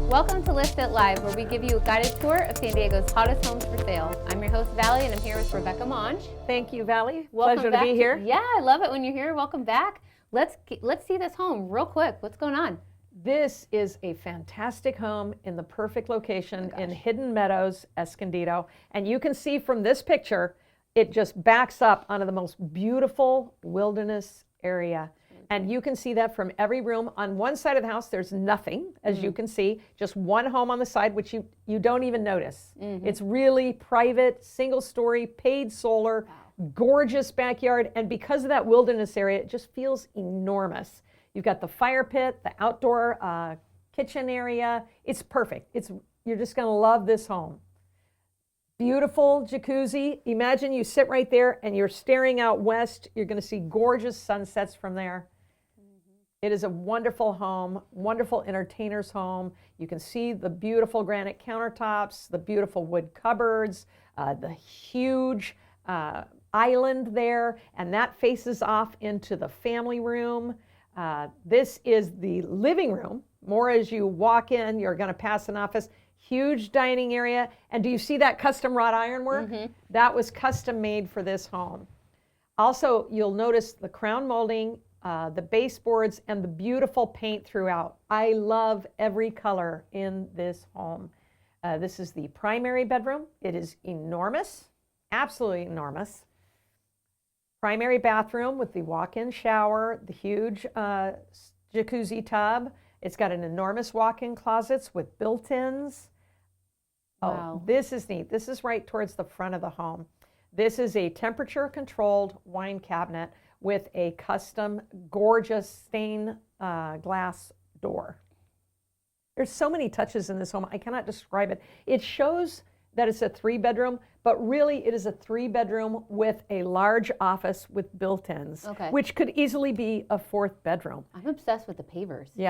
Welcome to List It Live, where we give you a guided tour of San Diego's hottest homes for sale. I'm your host, Valley, and I'm here with Rebecca Monge. Thank you, Valley. Welcome Pleasure back to be here. Yeah, I love it when you're here. Welcome back. Let's see this home real quick. What's going on? This is a fantastic home in the perfect location in Hidden Meadows, Escondido. And you can see from this picture, it just backs up onto the most beautiful wilderness area. And you can see that from every room. On one side of the house, there's nothing, as you can see, just one home on the side, which you don't even notice. It's really private, single story, paid solar, gorgeous backyard. And because of that wilderness area, it just feels enormous. You've got the fire pit, the outdoor kitchen area. It's perfect. You're just going to love this home. Beautiful jacuzzi. Imagine you sit right there and you're staring out west. You're going to see gorgeous sunsets from there. It is a wonderful home, wonderful entertainer's home. You can see the beautiful granite countertops, the beautiful wood cupboards, the huge island there, and that faces off into the family room. This is the living room. More as you walk in, you're going to pass an office. Huge dining area. And do you see that custom wrought ironwork? That was custom made for this home. Also, you'll notice the crown molding, the baseboards, and the beautiful paint throughout. I love every color in this home. This is the primary bedroom. It is enormous, absolutely enormous. Primary bathroom with the walk-in shower, the huge jacuzzi tub. It's got an enormous walk-in closets with built-ins. Wow. Oh, this is neat. This is right towards the front of the home. This is a temperature-controlled wine cabinet with a custom, gorgeous stained glass door. There's so many touches in this home. I cannot describe it. It shows that it's a 3-bedroom, but really it is a 3-bedroom with a large office with built-ins, which could easily be a 4th bedroom. I'm obsessed with the pavers. Yeah.